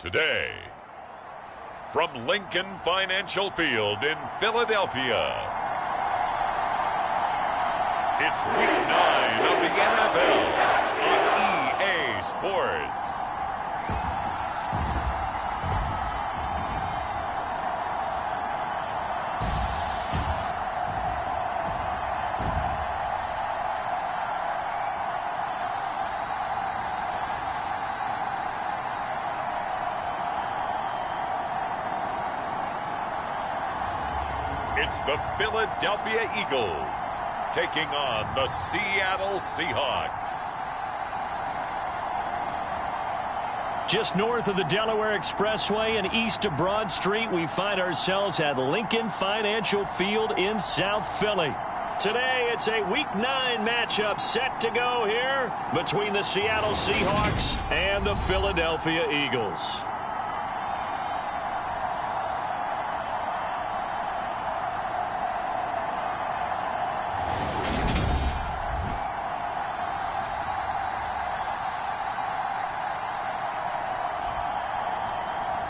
Today, from Lincoln Financial Field in Philadelphia, it's Week 9 of the NFL on EA Sports. It's the Philadelphia Eagles taking on the Seattle Seahawks. Just north of the Delaware Expressway and east of Broad Street, we find ourselves at Lincoln Financial Field in South Philly. Today, it's a Week 9 matchup set to go here between the Seattle Seahawks and the Philadelphia Eagles.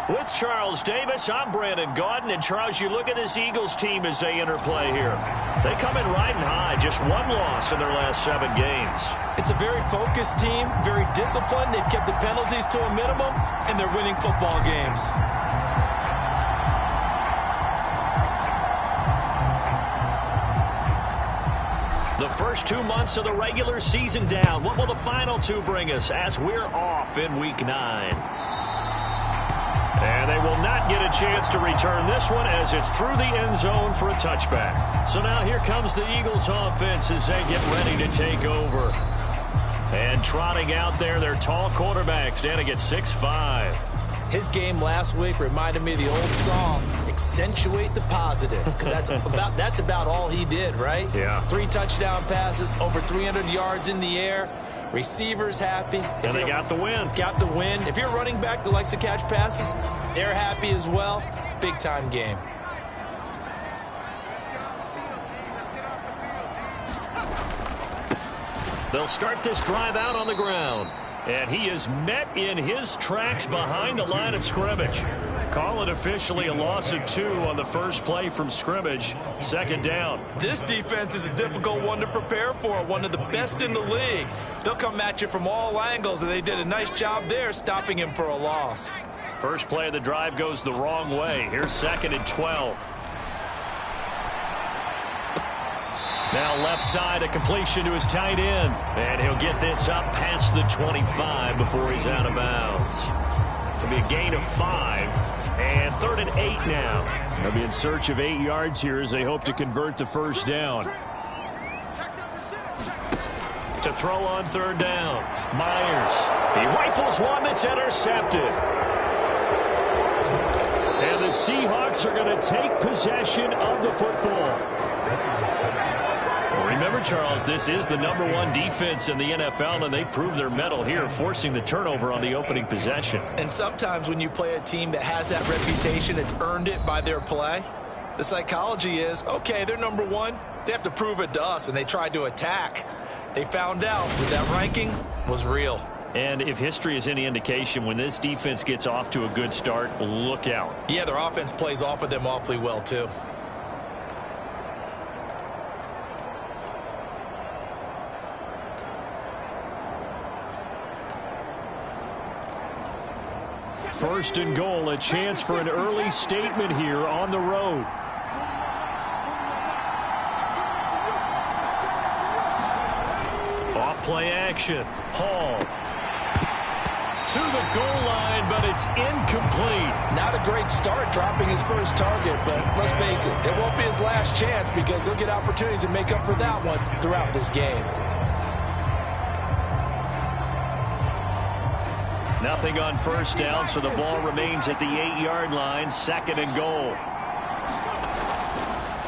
With Charles Davis, I'm Brandon Gaudin. And Charles, you look at this Eagles team as they interplay here. They come in riding high, just one loss in their last 7 games. It's a very focused team, very disciplined. They've kept the penalties to a minimum, and they're winning football games. The first 2 months of the regular season down. What will the final 2 bring us as we're off in Week 9? And they will not get a chance to return this one as it's through the end zone for a touchback. So now here comes the Eagles offense as they get ready to take over. And trotting out there, their tall quarterback standing at 6'5". His game last week reminded me of the old song, Accentuate the Positive. Because that's about all he did, right? Yeah. 3 touchdown passes, over 300 yards in the air. Receivers happy. And they got the win. Got the win. If you're a running back that likes to catch passes, they're happy as well. Big-time game. They'll start this drive out on the ground. And he is met in his tracks behind the line of scrimmage. Call it officially a loss of 2 on the first play from scrimmage. 2nd down. This defense is a difficult one to prepare for, one of the best in the league. They'll come at you from all angles, and they did a nice job there stopping him for a loss. First play of the drive goes the wrong way. Here's 2nd and 12. Now left side, a completion to his tight end. And he'll get this up past the 25 before he's out of bounds. It'll be a gain of 5. And 3rd and 8 now. They'll be in search of 8 yards here as they hope to convert the first down. To throw on 3rd down. Myers. He rifles one that's intercepted. And the Seahawks are going to take possession of the football. Remember, Charles, this is the #1 defense in the NFL, and they prove their mettle here, forcing the turnover on the opening possession. And sometimes when you play a team that has that reputation, it's earned it by their play. The psychology is, okay, they're #1. They have to prove it to us, and they tried to attack. They found out that that ranking was real. And if history is any indication, when this defense gets off to a good start, look out. Yeah, their offense plays off of them awfully well, too. First and goal, a chance for an early statement here on the road. Off play action. Hall. To the goal line, but it's incomplete. Not a great start dropping his first target, but let's face it, it won't be his last chance because he'll get opportunities to make up for that one throughout this game. Nothing on first down, so the ball remains at the 8-yard line. 2nd and goal.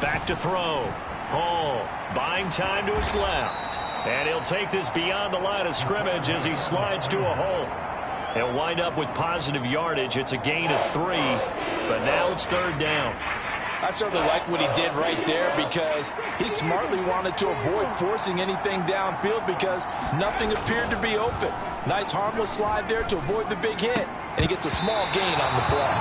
Back to throw. Hall buying time to his left. And he'll take this beyond the line of scrimmage as he slides to a hole. He'll wind up with positive yardage. It's a gain of 3, but now it's 3rd down. I certainly like what he did right there because he smartly wanted to avoid forcing anything downfield because nothing appeared to be open. Nice harmless slide there to avoid the big hit. And he gets a small gain on the play.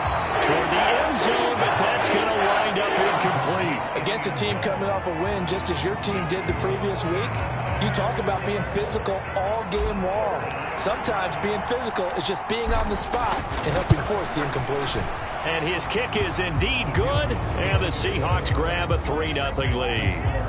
Toward the end zone, but that's going to wind up incomplete. Against a team coming off a win, just as your team did the previous week, you talk about being physical all game long. Sometimes being physical is just being on the spot and helping force the incompletion. And his kick is indeed good, and the Seahawks grab a 3-0 lead.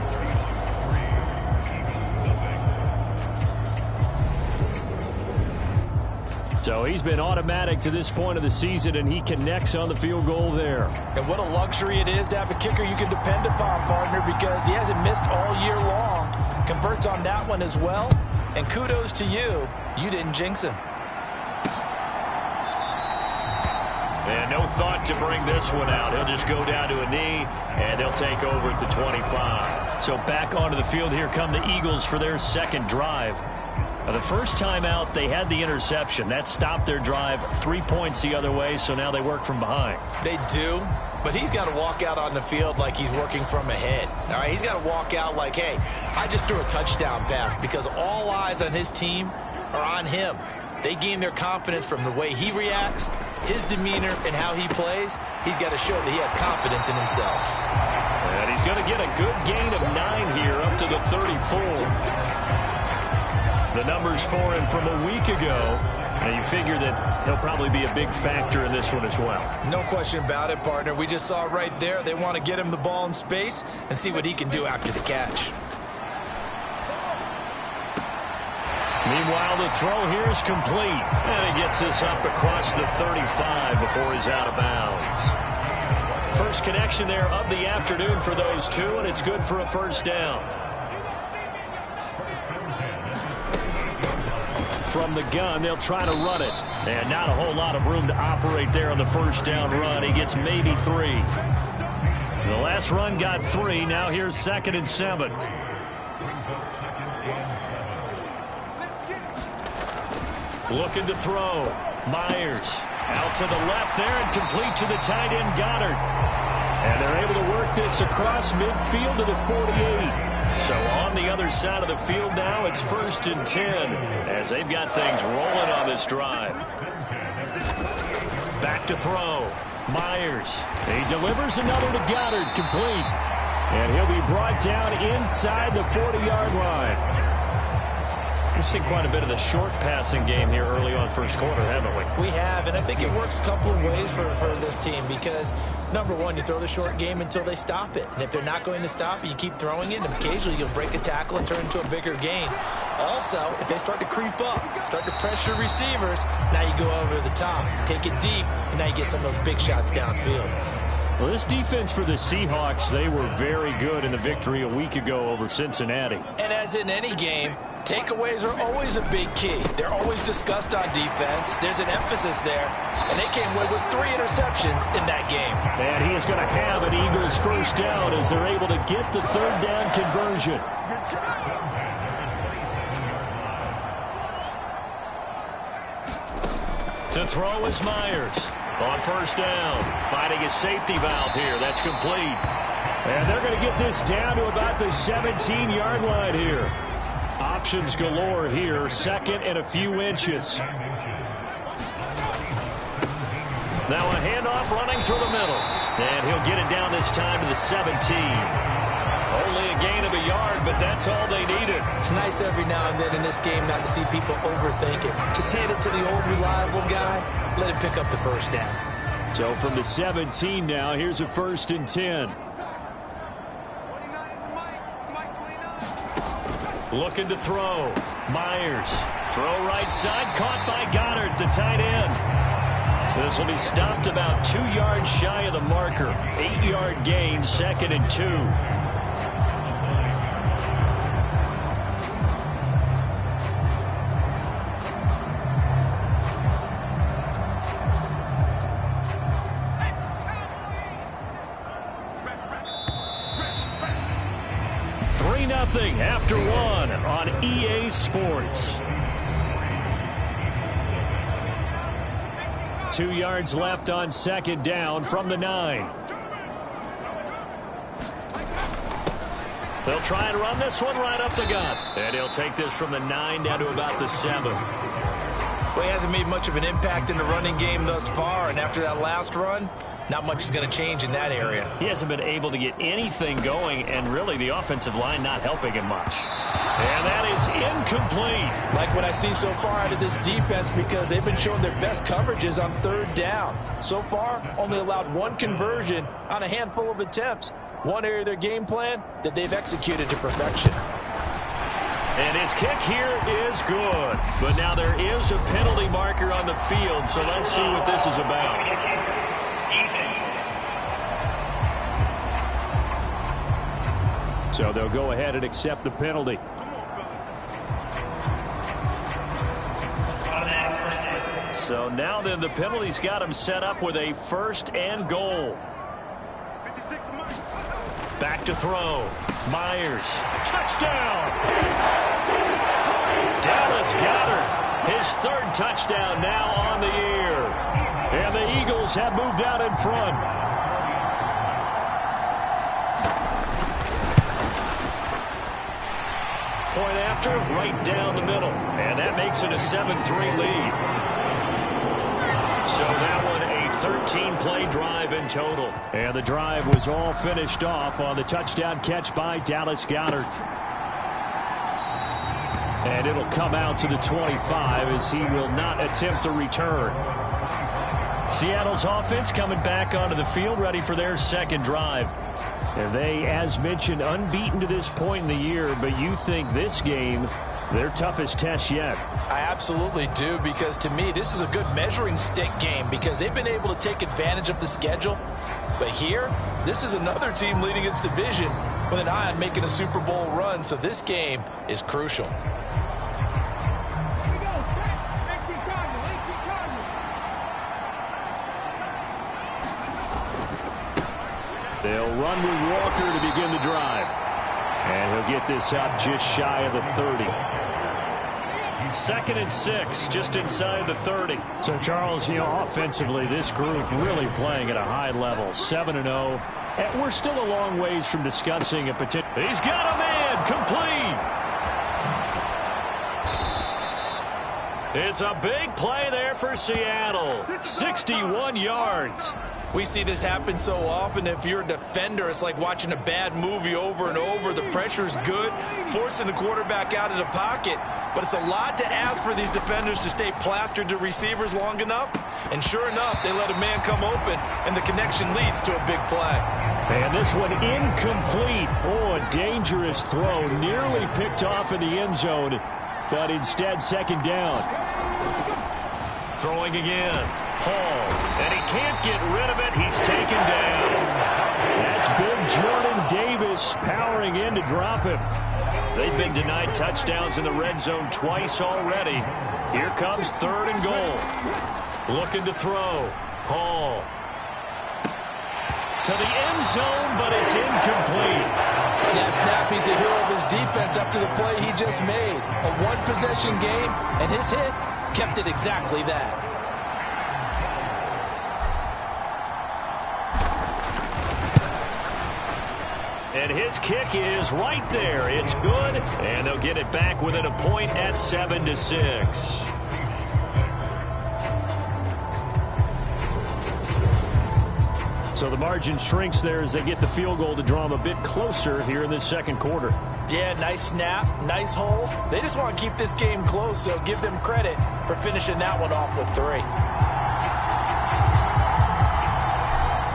So he's been automatic to this point of the season, and he connects on the field goal there. And what a luxury it is to have a kicker you can depend upon, partner, because he hasn't missed all year long. Converts on that one as well. And kudos to you. You didn't jinx him. And no thought to bring this one out. He'll just go down to a knee, and they'll take over at the 25. So back onto the field, here come the Eagles for their second drive. The first time out, they had the interception. That stopped their drive 3 points the other way, so now they work from behind. They do, but he's got to walk out on the field like he's working from ahead. All right, he's got to walk out like, hey, I just threw a touchdown pass, because all eyes on his team are on him. They gain their confidence from the way he reacts, his demeanor, and how he plays. He's got to show that he has confidence in himself. And he's going to get a good gain of 9 here up to the 34. The numbers for him from a week ago, and you figure that he'll probably be a big factor in this one as well. No question about it, partner. We just saw right there they want to get him the ball in space and see what he can do after the catch. Meanwhile, the throw here is complete, and he gets this up across the 35 before he's out of bounds. First connection there of the afternoon for those two, and it's good for a first down. From the gun, they'll try to run it. And not a whole lot of room to operate there on the first down run. He gets maybe 3. The last run got 3. Now here's 2nd and 7. Looking to throw. Myers out to the left there and complete to the tight end Goddard. And they're able to work this across midfield to the 48. So on the other side of the field now, it's 1st and 10 as they've got things rolling on this drive. Back to throw. Myers. He delivers another to Goddard, complete. And he'll be brought down inside the 40-yard line. We've seen quite a bit of the short passing game here early on first quarter, haven't we? We have, and I think it works a couple of ways for this team because, number one, you throw the short game until they stop it. And if they're not going to stop it, you keep throwing it, and occasionally you'll break a tackle and turn into a bigger gain. Also, if they start to creep up, start to pressure receivers, now you go over the top, take it deep, and now you get some of those big shots downfield. Well, this defense for the Seahawks, they were very good in the victory a week ago over Cincinnati. And as in any game, takeaways are always a big key. They're always discussed on defense. There's an emphasis there. And they came away with 3 interceptions in that game. And he is going to have an Eagles first down as they're able to get the 3rd down conversion. To throw is Myers. On first down, finding a safety valve here. That's complete. And they're going to get this down to about the 17-yard line here. Options galore here. 2nd and a few inches. Now a handoff running through the middle. And he'll get it down this time to the 17. Only a gain of a yard, but that's all they needed. It's nice every now and then in this game not to see people overthink it. Just hand it to the old reliable guy. Let him pick up the first down. So from the 17 now, here's a 1st and 10. Looking to throw. Myers. Throw right side. Caught by Goddard, the tight end. This will be stopped about 2 yards shy of the marker. 8-yard gain, 2nd and 2. After 1 on EA Sports. 2 yards left on 2nd down from the 9. They'll try and run this one right up the gut. And he'll take this from the 9 down to about the 7. Well, he hasn't made much of an impact in the running game thus far, and after that last run, not much is going to change in that area. He hasn't been able to get anything going, and really the offensive line not helping him much. And that is incomplete. Like what I see so far out of this defense, because they've been showing their best coverages on third down. So far, only allowed one conversion on a handful of attempts. One area of their game plan that they've executed to perfection. And his kick here is good. But now there is a penalty marker on the field, so let's see what this is about. So they'll go ahead and accept the penalty. So now then the penalty's got him set up with a 1st and goal. Back to throw. Myers. Touchdown! Dallas Goedert, his 3rd touchdown now on the year. And the Eagles have moved out in front. Point after, right down the middle. And that makes it a 7-3 lead. So that one a 13-play drive in total. And the drive was all finished off on the touchdown catch by Dallas Goedert. And it'll come out to the 25 as he will not attempt to return. Seattle's offense coming back onto the field, ready for their 2nd drive. And they, as mentioned, unbeaten to this point in the year, but you think this game their toughest test yet? I absolutely do, because to me, this is a good measuring stick game because they've been able to take advantage of the schedule. But here, this is another team leading its division with an eye on making a Super Bowl run, so this game is crucial. They'll run with Walker to begin the drive. And he'll get this up just shy of the 30. 2nd and 6, just inside the 30. So, Charles, offensively, this group really playing at a high level, 7-0. And we're still a long ways from discussing a potential. He's got a man, complete. It's a big play there for Seattle. 61 yards. We see this happen so often. If you're a defender, it's like watching a bad movie over and over. The pressure's good, forcing the quarterback out of the pocket. But it's a lot to ask for these defenders to stay plastered to receivers long enough. And sure enough, they let a man come open, and the connection leads to a big play. And this one incomplete. Oh, a dangerous throw. Nearly picked off in the end zone, but instead 2nd down. Throwing again. Hall, and he can't get rid of it. He's taken down. That's big Jordan Davis powering in to drop him. They've been denied touchdowns in the red zone twice already. Here comes 3rd and goal. Looking to throw. Hall. To the end zone, but it's incomplete. Yeah, snap, he's a hero of his defense after the play he just made. A one-possession game, and his hit kept it exactly that. And his kick is right there. It's good, and they'll get it back within a point at 7-6. So the margin shrinks there as they get the field goal to draw them a bit closer here in this 2nd quarter. Yeah, nice snap, nice hole. They just want to keep this game close, so give them credit for finishing that one off with 3.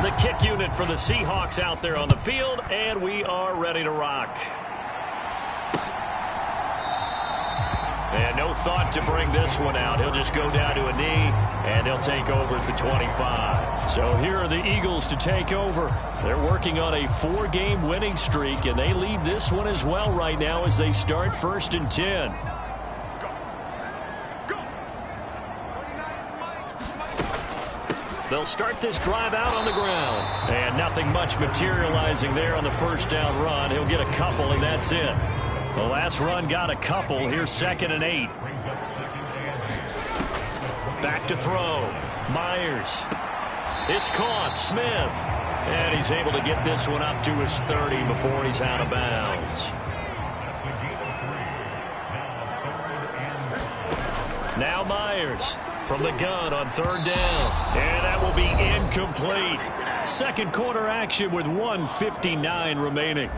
The kick unit for the Seahawks out there on the field, and we are ready to rock. And no thought to bring this one out. He'll just go down to a knee, and they'll take over at the 25. So here are the Eagles to take over. They're working on a 4-game winning streak, and they lead this one as well right now as they start 1st and 10. They'll start this drive out on the ground. And nothing much materializing there on the 1st down run. He'll get a couple, and that's it. The last run got a couple. Here's 2nd and 8. Back to throw. Myers. It's caught. Smith. And he's able to get this one up to his 30 before he's out of bounds. Now Myers from the gun on third down. And that will be incomplete. Second quarter action with 1:59 remaining.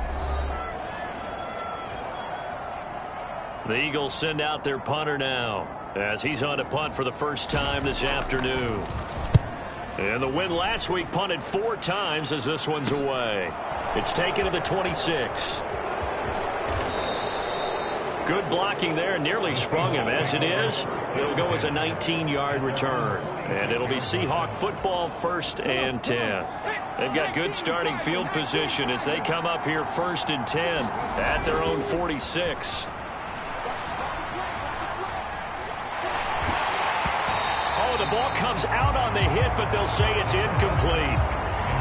The Eagles send out their punter now as he's on to punt for the first time this afternoon. And the win last week punted 4 times as this one's away. It's taken to the 26. Good blocking there, nearly sprung him. As it is, it'll go as a 19-yard return. And it'll be Seahawk football, 1st and 10. They've got good starting field position as they come up here 1st and 10 at their own 46. Oh, the ball comes out on the hit, but they'll say it's incomplete.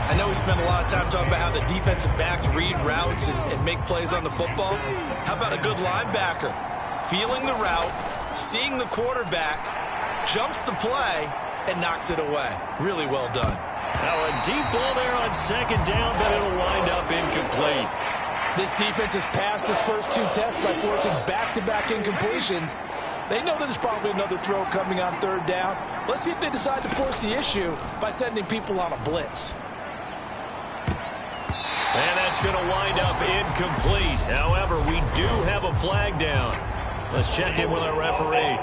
I know we spend a lot of time talking about how the defensive backs read routes and make plays on the football. How about a good linebacker? Feeling the route, seeing the quarterback, jumps the play, and knocks it away. Really well done. Now a deep ball there on 2nd down, but it'll wind up incomplete. This defense has passed its first 2 tests by forcing back-to-back incompletions. They know there's probably another throw coming on 3rd down. Let's see if they decide to force the issue by sending people on a blitz. And that's going to wind up incomplete. However, we do have a flag down. Let's check in with our referee.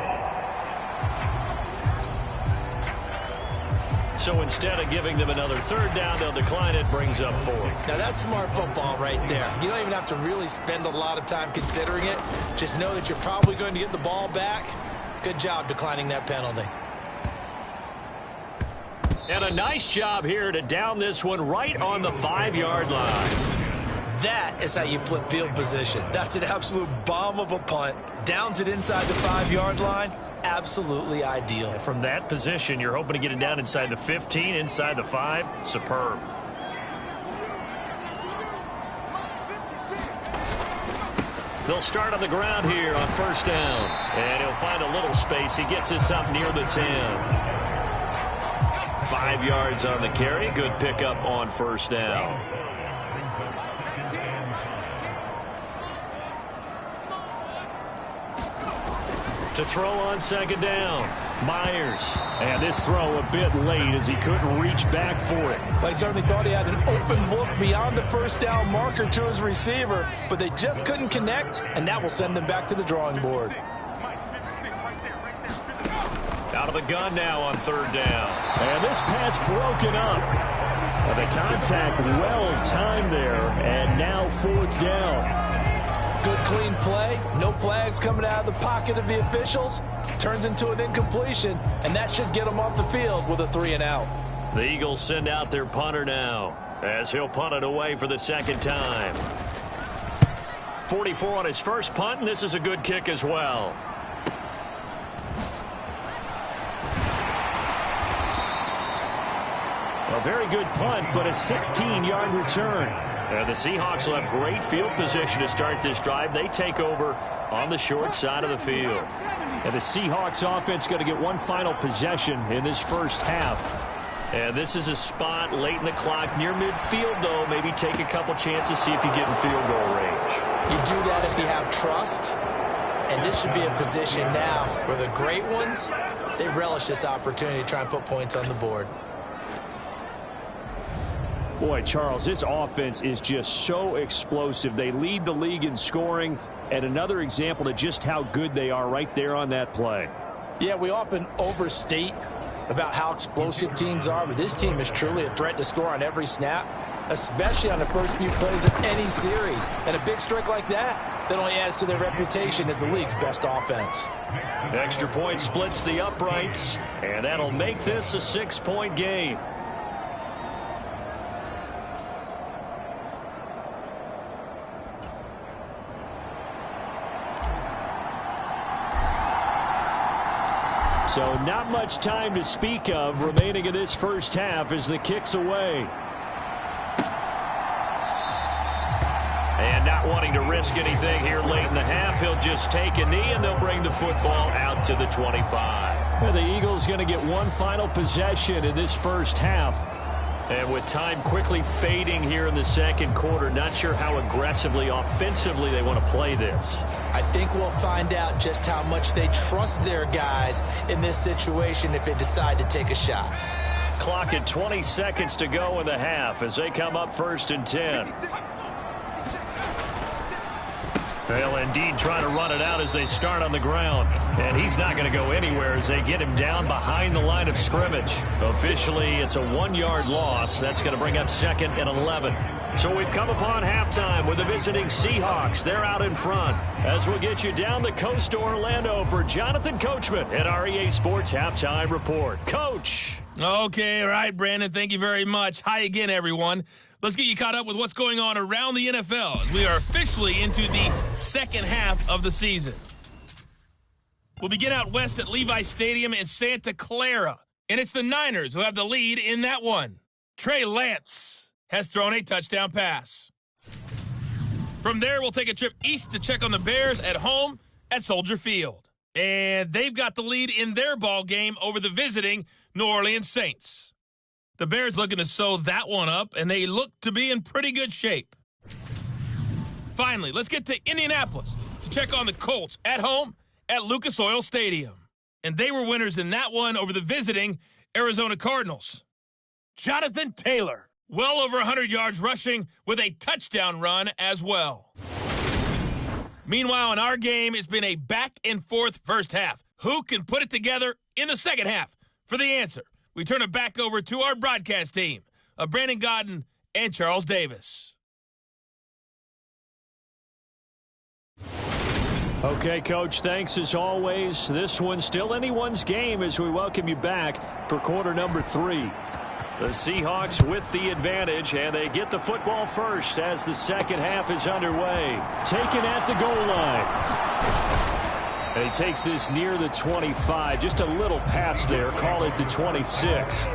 So instead of giving them another 3rd down, they'll decline it, brings up 4. Now that's smart football right there. You don't even have to really spend a lot of time considering it. Just know that you're probably going to get the ball back. Good job declining that penalty. And a nice job here to down this one right on the 5-yard line. That is how you flip field position. That's an absolute bomb of a punt. Downs it inside the 5-yard line. Absolutely ideal. From that position, you're hoping to get it down inside the 15, inside the 5. Superb. They'll start on the ground here on 1st down. And he'll find a little space. He gets this up near the 10. 5 yards on the carry. Good pickup on 1st down. To throw on 2nd down. Myers. And this throw a bit late as he couldn't reach back for it. They certainly thought he had an open look beyond the 1st down marker to his receiver, but they just couldn't connect, and that will send them back to the drawing board. Out of the gun now on 3rd down. And this pass broken up. The contact well timed there, and now 4th down. Good clean play. No flags coming out of the pocket of the officials. Turns into an incompletion, and that should get them off the field with a 3 and out. The Eagles send out their punter now as he'll punt it away for the 2nd time. 44 on his first punt, and this is a good kick as well. A very good punt, but a 16-yard return. And the Seahawks will have great field position to start this drive. They take over on the short side of the field. And the Seahawks offense going to get one final possession in this 1st half. And this is a spot late in the clock near midfield, though. Maybe take a couple chances, see if you get in field goal range. You do that if you have trust. And this should be a position now where the great ones, they relish this opportunity to try and put points on the board. Boy, Charles, this offense is just so explosive. They lead the league in scoring, and another example of just how good they are right there on that play. Yeah, we often overstate about how explosive teams are, but this team is truly a threat to score on every snap, especially on the first few plays of any series. And a big streak like that only adds to their reputation as the league's best offense. Extra point splits the uprights, and that'll make this a 6-point game. So not much time to speak of remaining in this 1st half as the kick's away. And not wanting to risk anything here late in the half, he'll just take a knee and they'll bring the football out to the 25. Well, the Eagles going to get one final possession in this 1st half. And with time quickly fading here in the second quarter, not sure how aggressively, offensively they want to play this. I think we'll find out just how much they trust their guys in this situation if they decide to take a shot. Clock at 20 seconds to go in the half as they come up 1st and 10. They'll indeed try to run it out as they start on the ground. And he's not going to go anywhere as they get him down behind the line of scrimmage. Officially, it's a 1-yard loss. That's going to bring up 2nd and 11. So we've come upon halftime with the visiting Seahawks. They're out in front. As we'll get you down the coast to Orlando for Jonathan Coachman at our EA Sports Halftime Report. Coach. Okay, all right, Brandon. Thank you very much. Hi again, everyone. Let's get you caught up with what's going on around the NFL as we are officially into the second half of the season. We'll begin out west at Levi Stadium in Santa Clara, and it's the Niners who have the lead in that one. Trey Lance has thrown a touchdown pass. From there, we'll take a trip east to check on the Bears at home at Soldier Field. And they've got the lead in their ball game over the visiting New Orleans Saints. The Bears looking to sew that one up, and they look to be in pretty good shape. Finally, let's get to Indianapolis to check on the Colts at home at Lucas Oil Stadium. And they were winners in that one over the visiting Arizona Cardinals. Jonathan Taylor, well over 100 yards rushing with a touchdown run as well. Meanwhile, in our game, it's been a back-and-forth first half. Who can put it together in the second half? For the answer, we turn it back over to our broadcast team of Brandon Godden and Charles Davis. Okay, Coach, thanks as always. This one's still anyone's game as we welcome you back for quarter number 3. The Seahawks with the advantage, and they get the football first as the second half is underway. Taken at the goal line. And he takes this near the 25. Just a little pass there. Call it the 26.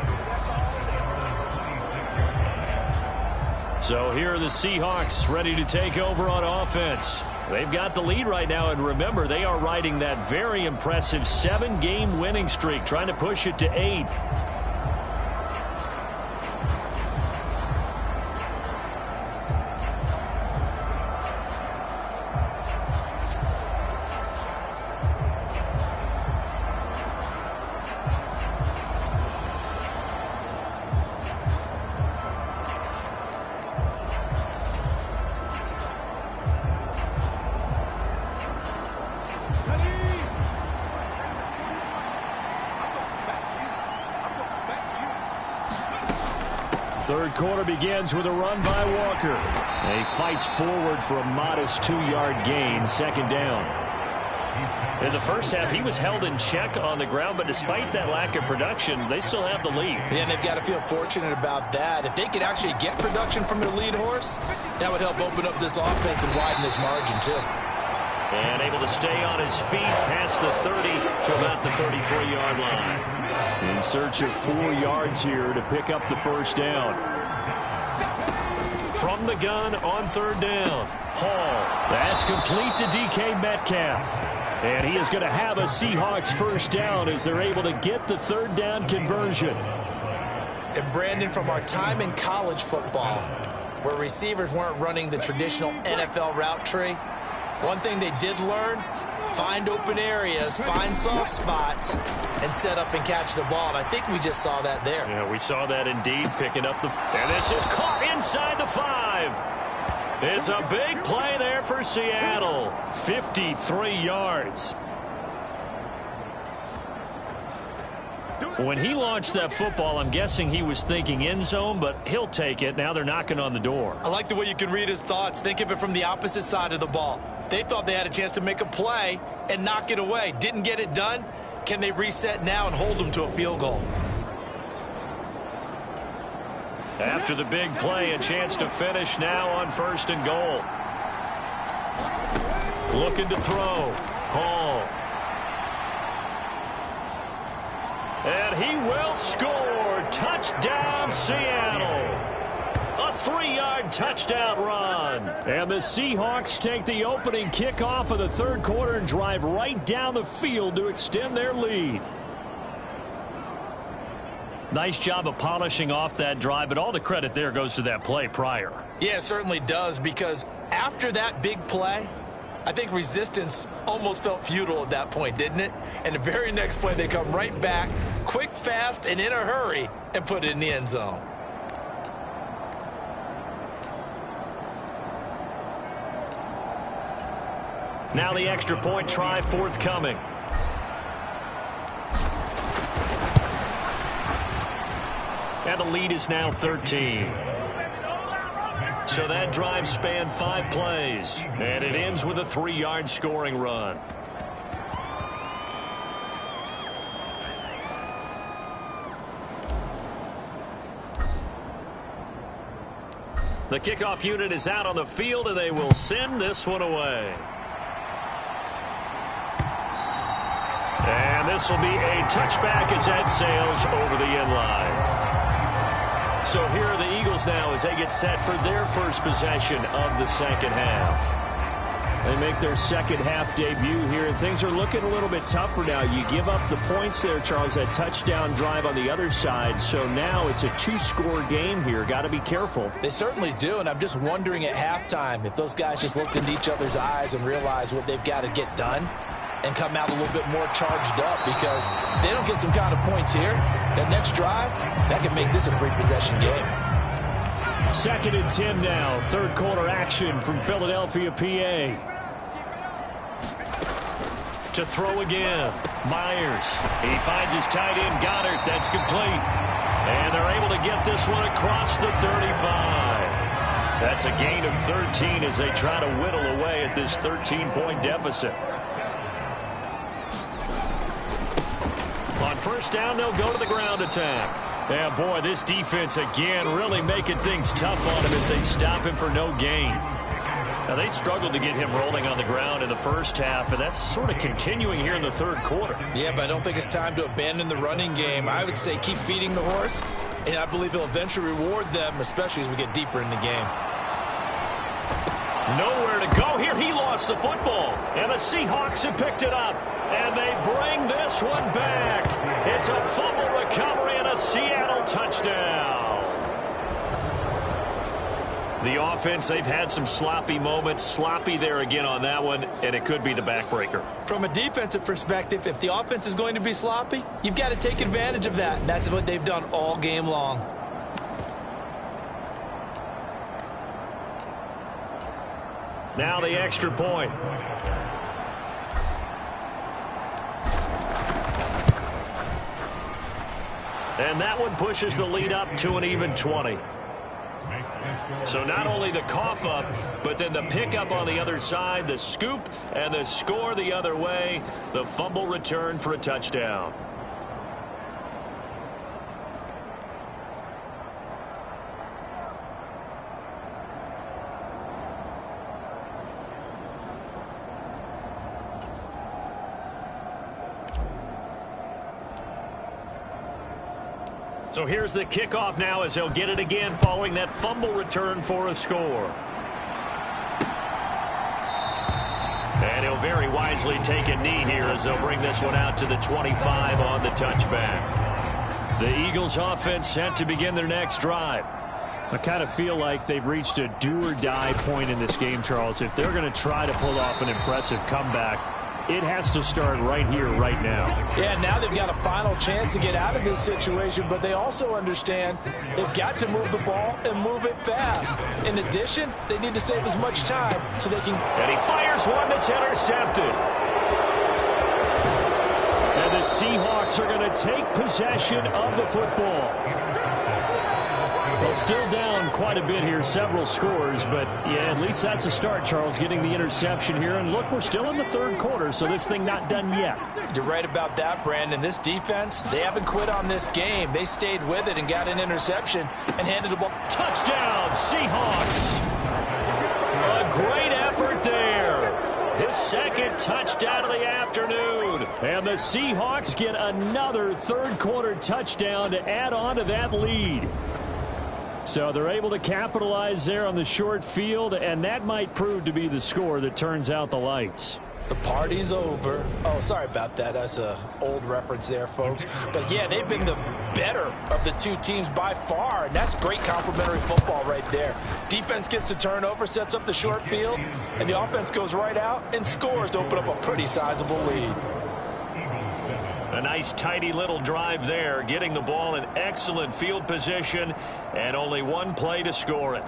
So here are the Seahawks ready to take over on offense. They've got the lead right now, and remember, they are riding that very impressive 7-game winning streak, trying to push it to 8. Third quarter begins with a run by Walker. He fights forward for a modest 2-yard gain, second down. In the first half, he was held in check on the ground, but despite that lack of production, they still have the lead. Yeah, and they've got to feel fortunate about that. If they could actually get production from their lead horse, that would help open up this offense and widen this margin, too. And able to stay on his feet past the 30 to about the 33-yard line. In search of 4 yards here to pick up the first down. From the gun on third down. Hall. That's complete to DK Metcalf. And he is going to have a Seahawks first down as they're able to get the third down conversion. And Brandon, from our time in college football, where receivers weren't running the traditional NFL route tree, one thing they did learn, find open areas, find soft spots, and set up and catch the ball. And I think we just saw that there. Yeah, we saw that indeed, picking up the... And this is caught inside the 5. It's a big play there for Seattle. 53 yards. When he launched that football, I'm guessing he was thinking end zone, but he'll take it. Now they're knocking on the door. I like the way you can read his thoughts. Think of it from the opposite side of the ball. They thought they had a chance to make a play and knock it away. Didn't get it done. Can they reset now and hold them to a field goal? After the big play, a chance to finish now on first and goal. Looking to throw. Hall. And he will score. Touchdown, Seattle. A 3-yard touchdown run. And the Seahawks take the opening kickoff of the third quarter and drive right down the field to extend their lead. Nice job of polishing off that drive, but all the credit there goes to that play prior. Yeah, it certainly does, because after that big play, I think resistance almost felt futile at that point, didn't it? And the very next play, they come right back, quick, fast, and in a hurry, and put it in the end zone. Now the extra point try forthcoming. And the lead is now 13. So that drive spanned 5 plays, and it ends with a 3-yard scoring run. The kickoff unit is out on the field, and they will send this one away. And this will be a touchback as that sails over the end line. So here are the Eagles now as they get set for their first possession of the second half. They make their second half debut here, and things are looking a little bit tougher now. You give up the points there, Charles, that touchdown drive on the other side. So now it's a 2-score game here. Got to be careful. They certainly do, and I'm just wondering at halftime if those guys just looked into each other's eyes and realized what they've got to get done and come out a little bit more charged up, because if they don't get some kind of points here, that next drive, that could make this a 3-possession game. 2nd and 10 now. Third quarter action from Philadelphia, PA. To throw again, Myers. He finds his tight end, Goddard. That's complete. And they're able to get this one across the 35. That's a gain of 13 as they try to whittle away at this 13-point deficit. On first down, they'll go to the ground attack. Yeah, boy, this defense again really making things tough on him as they stop him for no gain. Now, they struggled to get him rolling on the ground in the first half, and that's sort of continuing here in the third quarter. Yeah, but I don't think it's time to abandon the running game. I would say keep feeding the horse, and I believe he'll eventually reward them, especially as we get deeper in the game. Nowhere to go here. He lost the football, and the Seahawks have picked it up, and they bring this one back. It's a fumble recovery and a Seattle touchdown. The offense, they've had some sloppy moments. Sloppy there again on that one, and it could be the backbreaker. From a defensive perspective, if the offense is going to be sloppy, you've got to take advantage of that. And that's what they've done all game long. Now the extra point. And that one pushes the lead up to an even 20. So not only the cough up, but then the pickup on the other side, the scoop, and the score the other way. The fumble return for a touchdown. So here's the kickoff now as they'll get it again following that fumble return for a score. And he'll very wisely take a knee here as they'll bring this one out to the 25 on the touchback. The Eagles offense set to begin their next drive. I kind of feel like they've reached a do-or-die point in this game, Charles. If they're going to try to pull off an impressive comeback, it has to start right here, right now. Yeah, now they've got a final chance to get out of this situation, but they also understand they've got to move the ball and move it fast. In addition, they need to save as much time so they can... And he fires one that's intercepted. And the Seahawks are going to take possession of the football. Well, still down quite a bit here, several scores, but yeah, at least that's a start, Charles, getting the interception here. And look, we're still in the third quarter, so this thing not done yet. You're right about that, Brandon. This defense, they haven't quit on this game. They stayed with it and got an interception and handed the ball. Touchdown, Seahawks. A great effort there. His second touchdown of the afternoon. And the Seahawks get another third quarter touchdown to add on to that lead. So they're able to capitalize there on the short field, and that might prove to be the score that turns out the lights. The party's over. Oh, sorry about that. That's an old reference there, folks. But, yeah, they've been the better of the two teams by far, and that's great complimentary football right there. Defense gets the turnover, sets up the short field, and the offense goes right out and scores to open up a pretty sizable lead. A nice, tidy little drive there, getting the ball in excellent field position, and only one play to score it.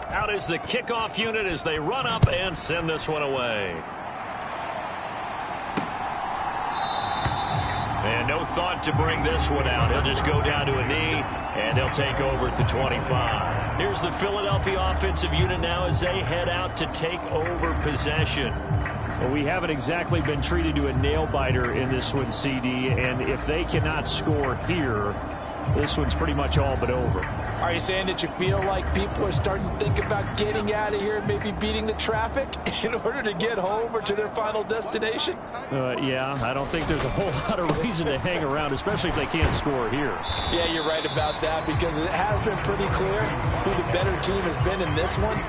Out is the kickoff unit as they run up and send this one away. And no thought to bring this one out. He'll just go down to a knee, and they'll take over at the 25. Here's the Philadelphia offensive unit now as they head out to take over possession. Well, we haven't exactly been treated to a nail-biter in this one, CD, and if they cannot score here, this one's pretty much all but over. Are you saying that you feel like people are starting to think about getting out of here and maybe beating the traffic in order to get home or to their final destination? Yeah, I don't think there's a whole lot of reason to hang around, especially if they can't score here. Yeah, you're right about that because it has been pretty clear who the better team has been in this one.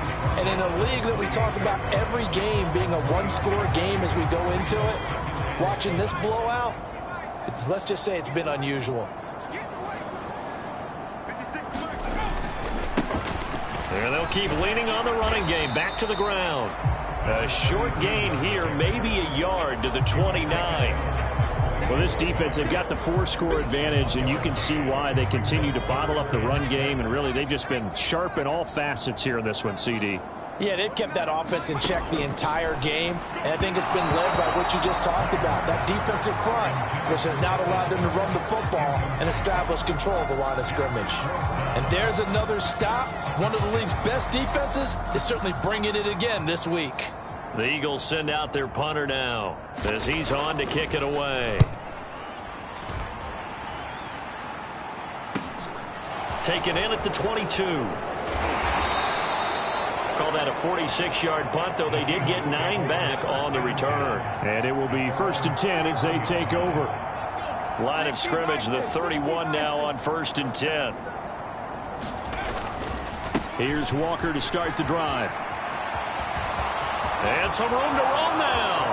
And in a league that we talk about every game being a one-score game as we go into it, watching this blowout, let's just say it's been unusual. And they'll keep leaning on the running game. Back to the ground. A short gain here, maybe a yard to the 29. Well, this defense, they've got the 4-score advantage, and you can see why they continue to bottle up the run game, and really they've just been sharp in all facets here in this one, CD. Yeah, they've kept that offense in check the entire game, and I think it's been led by what you just talked about, that defensive front, which has now allowed them to run the football and establish control of the line of scrimmage. And there's another stop. One of the league's best defenses is certainly bringing it again this week. The Eagles send out their punter now as he's on to kick it away. Taken in at the 22. Call that a 46-yard punt, though they did get 9 back on the return. And it will be 1st and 10 as they take over. Line of scrimmage, the 31 now on 1st and 10. Here's Walker to start the drive. And some room to roam now.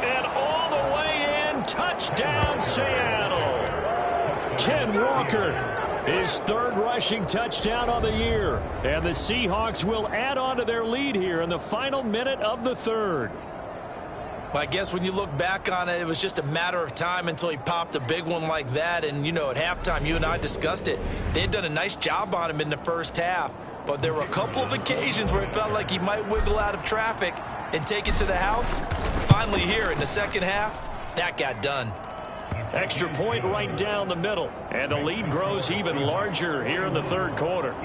And all the way in, touchdown Seattle. Ken Walker, his 3rd rushing touchdown on the year. And the Seahawks will add on to their lead here in the final minute of the 3rd. Well, I guess when you look back on it, it was just a matter of time until he popped a big one like that. And, you know, at halftime, you and I discussed it. They had done a nice job on him in the first half. But there were a couple of occasions where it felt like he might wiggle out of traffic and take it to the house. Finally here in the second half, that got done. Extra point right down the middle. And the lead grows even larger here in the 3rd quarter.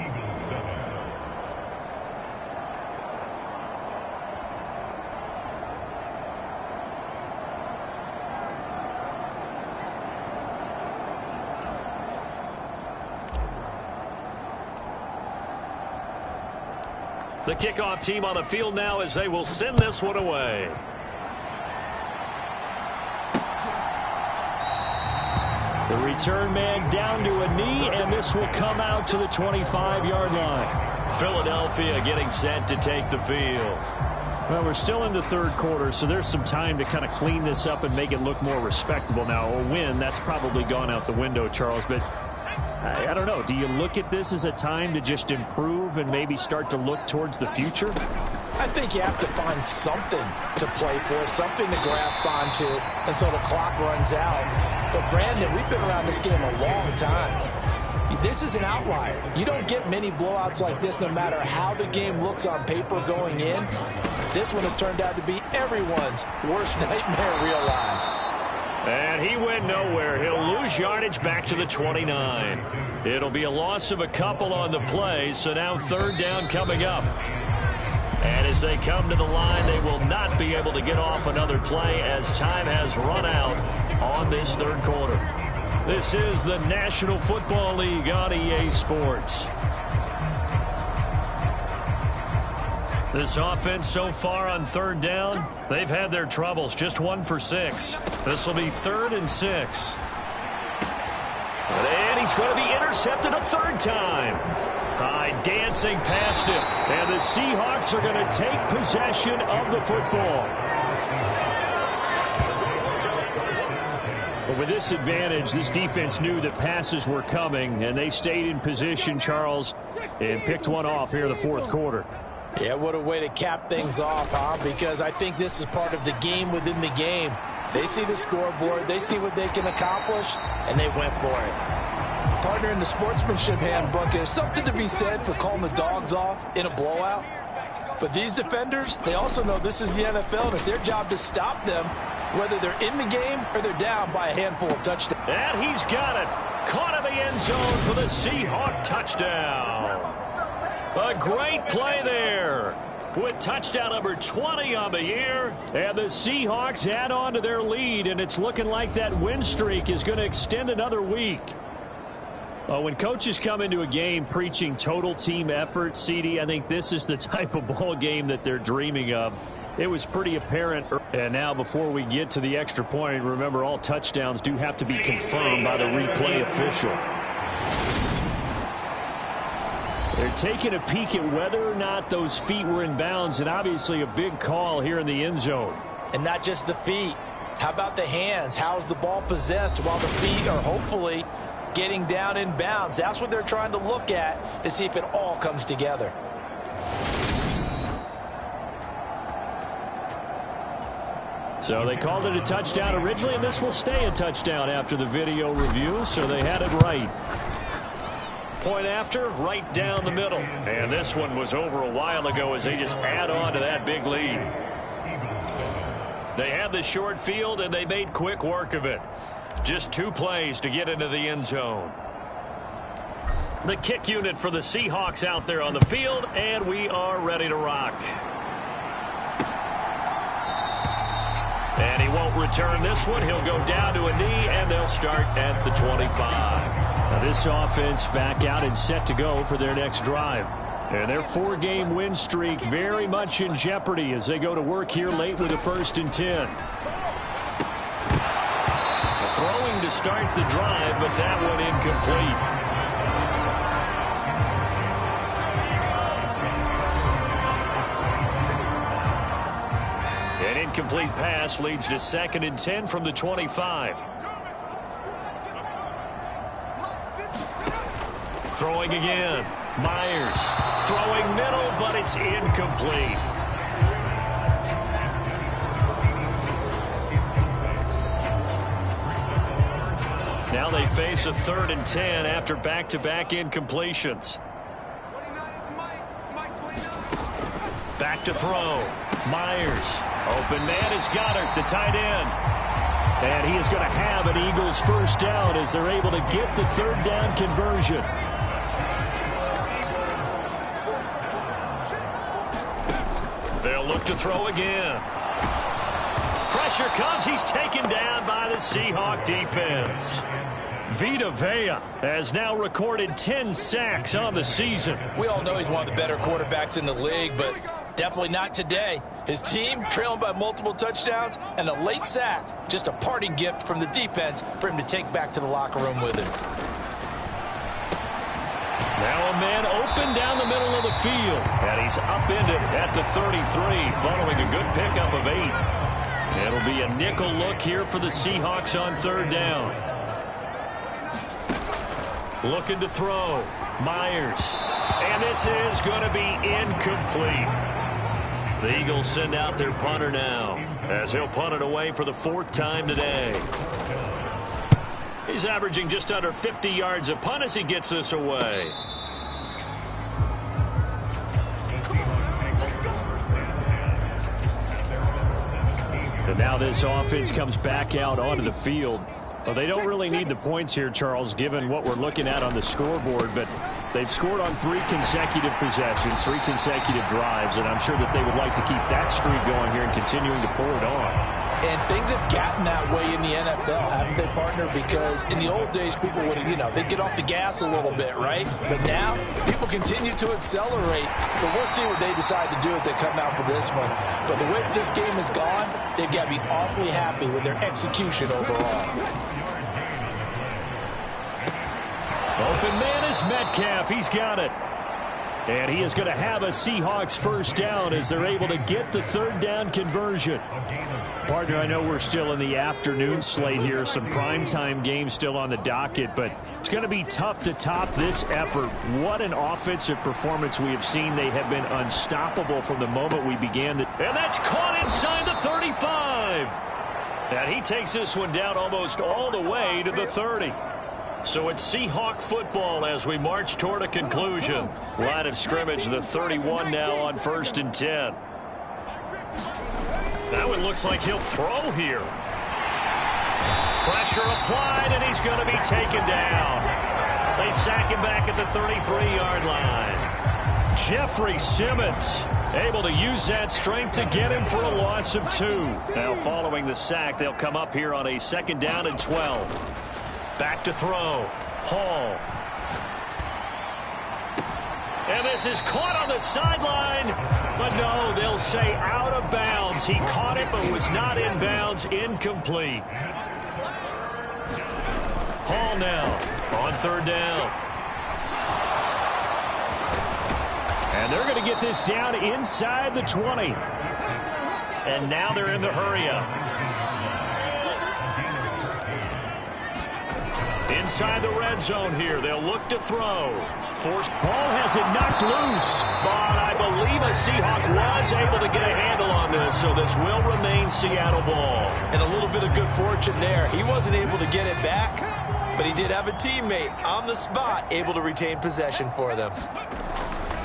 The kickoff team on the field now as they will send this one away. The return man down to a knee, and this will come out to the 25-yard line. Philadelphia getting set to take the field. Well, we're still in the 3rd quarter, so there's some time to kind of clean this up and make it look more respectable. Now, a win, that's probably gone out the window, Charles, but I don't know. Do you look at this as a time to just improve and maybe start to look towards the future? I think you have to find something to play for, something to grasp onto until the clock runs out. But, Brandon, we've been around this game a long time. This is an outlier. You don't get many blowouts like this no matter how the game looks on paper going in. This one has turned out to be everyone's worst nightmare realized. And he went nowhere. He'll lose yardage back to the 29. It'll be a loss of a couple on the play, so now 3rd down coming up. And as they come to the line, they will not be able to get off another play as time has run out on this 3rd quarter. This is the National Football League on EA Sports. This offense so far on 3rd down, they've had their troubles. Just 1 for 6. This will be 3rd and 6. going to be intercepted a third time. Dancing past him. And the Seahawks are going to take possession of the football. But with this advantage, this defense knew that passes were coming, and they stayed in position, Charles, and picked one off here in the fourth quarter. Yeah, what a way to cap things off, huh? Because I think this is part of the game within the game. They see the scoreboard, they see what they can accomplish, and they went for it. Partner, in the sportsmanship handbook, there's something to be said for calling the dogs off in a blowout. But these defenders, they also know this is the NFL, and it's their job to stop them, whether they're in the game or they're down by a handful of touchdowns. And he's got it. Caught in the end zone for the Seahawk touchdown. A great play there, with touchdown number 20 on the year. And the Seahawks add on to their lead, and it's looking like that win streak is going to extend another week. When coaches come into a game preaching total team effort, CD, I think this is the type of ball game that they're dreaming of. It was pretty apparent. And now before we get to the extra point, remember all touchdowns do have to be confirmed by the replay official. They're taking a peek at whether or not those feet were in bounds, and obviously a big call here in the end zone. And not just the feet. How about the hands? How's the ball possessed while the feet are hopefully getting down in bounds? That's what they're trying to look at to see if it all comes together. So they called it a touchdown originally, and this will stay a touchdown after the video review, so they had it right. Point after, right down the middle. And this one was over a while ago as they just add on to that big lead. They had the short field, and they made quick work of it. Just 2 plays to get into the end zone. The kick unit for the Seahawks out there on the field, and we are ready to rock. And he won't return this one. He'll go down to a knee, and they'll start at the 25. Now this offense back out and set to go for their next drive. And their 4-game win streak very much in jeopardy as they go to work here late with a 1st and 10. Throwing to start the drive, but that one incomplete. An incomplete pass leads to 2nd and 10 from the 25. Throwing again. Myers throwing middle, but it's incomplete. Now they face a 3rd and 10 after back-to-back incompletions. Back to throw. Myers. Open man is Goddard, the tight end. And he is going to have an Eagles 1st down as they're able to get the 3rd down conversion. They'll look to throw again. Pressure comes. He's taken down by the Seahawk defense. Vita Vea has now recorded 10 sacks on the season. We all know he's one of the better quarterbacks in the league, but definitely not today. His team trailing by multiple touchdowns and a late sack. Just a parting gift from the defense for him to take back to the locker room with him. Now a man open down the middle of the field. And he's upended at the 33 following a good pickup of 8. It'll be a nickel look here for the Seahawks on 3rd down. Looking to throw. Myers. And this is going to be incomplete. The Eagles send out their punter now as he'll punt it away for the 4th time today. He's averaging just under 50 yards a punt as he gets this away. And now this offense comes back out onto the field. Well, they don't really need the points here, Charles, given what we're looking at on the scoreboard, but they've scored on 3 consecutive possessions, 3 consecutive drives, and I'm sure that they would like to keep that streak going here and continuing to pour it on. And things have gotten that way in the NFL, haven't they, partner? Because in the old days, people would, they'd get off the gas a little bit, right? But now, people continue to accelerate. But we'll see what they decide to do as they come out for this one. But the way this game has gone, they've got to be awfully happy with their execution overall. Open man is Metcalf. He's got it. And he is going to have a Seahawks first down as they're able to get the third down conversion. Partner, I know we're still in the afternoon slate here. Some primetime games still on the docket, but it's going to be tough to top this effort. What an offensive performance we have seen. They have been unstoppable from the moment we began. And that's caught inside the 35. And he takes this one down almost all the way to the 30. So it's Seahawk football as we march toward a conclusion. Line of scrimmage, the 31 now on 1st and 10. That one looks like he'll throw here. Pressure applied, and he's going to be taken down. They sack him back at the 33-yard line. Jeffrey Simmons able to use that strength to get him for a loss of 2. Now following the sack, they'll come up here on a 2nd down and 12. Back to throw. Hall. And this is caught on the sideline. But no, they'll say out of bounds. He caught it but was not in bounds. Incomplete. Hall now on 3rd down. And they're going to get this down inside the 20. And now they're in the hurry-up. Inside the red zone here. They'll look to throw. Ball has it knocked loose. But I believe a Seahawk was able to get a handle on this, so this will remain Seattle ball. And a little bit of good fortune there. He wasn't able to get it back, but he did have a teammate on the spot able to retain possession for them.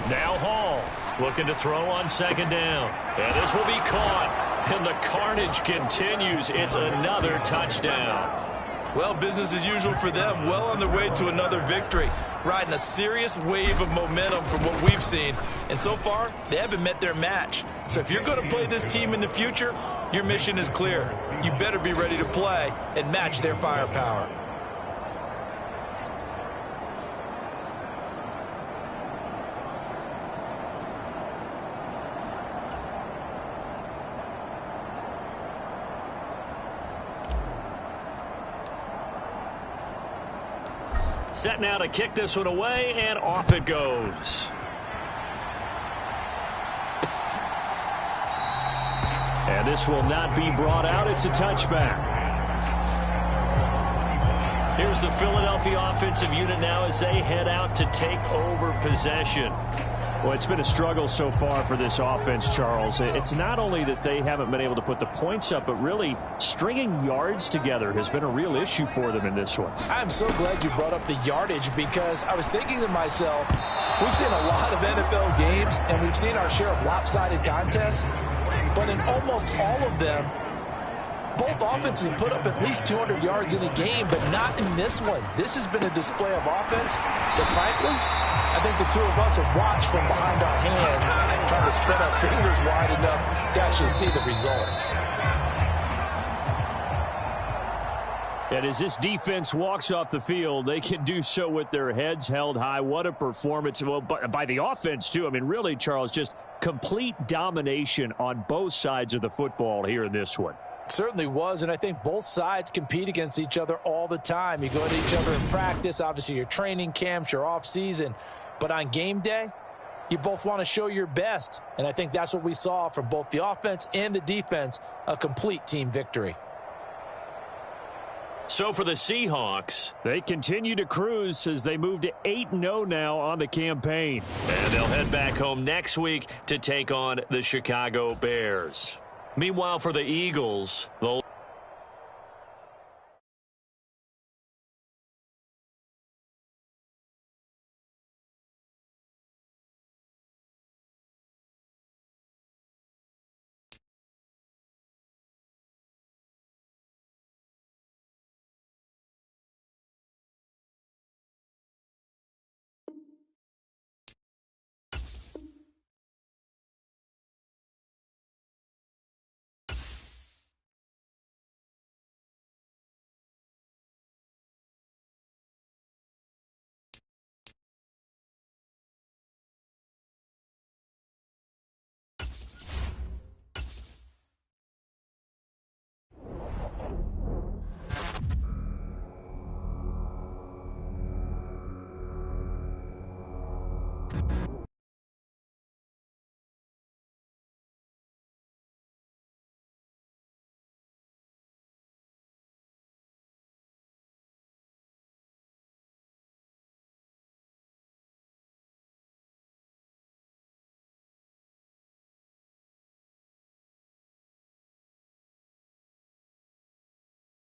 Now Hall looking to throw on 2nd down. And this will be caught. And the carnage continues. It's another touchdown. Well, business as usual for them. Well on their way to another victory. Riding a serious wave of momentum from what we've seen. And so far, they haven't met their match. So if you're going to play this team in the future, your mission is clear. You better be ready to play and match their firepower. Set now to kick this one away, and off it goes. And this will not be brought out. It's a touchback. Here's the Philadelphia offensive unit now as they head out to take over possession. Well, it's been a struggle so far for this offense, Charles. It's not only that they haven't been able to put the points up, but really stringing yards together has been a real issue for them in this one. I'm so glad you brought up the yardage because I was thinking to myself, we've seen a lot of NFL games and we've seen our share of lopsided contests, but in almost all of them, both offenses put up at least 200 yards in a game, but not in this one. This has been a display of offense that, frankly, I think the two of us have watched from behind our hands, trying to spread our fingers wide enough to actually see the result. And as this defense walks off the field, they can do so with their heads held high. What a performance. Well, by the offense, too. I mean, really, Charles, just complete domination on both sides of the football here in this one. Certainly was, and I think both sides compete against each other all the time. You go at each other in practice, obviously your training camps, your off-season, but on game day, you both want to show your best, and I think that's what we saw from both the offense and the defense, a complete team victory. So for the Seahawks, they continue to cruise as they move to 8-0 now on the campaign. And they'll head back home next week to take on the Chicago Bears. Meanwhile, for the Eagles, they'll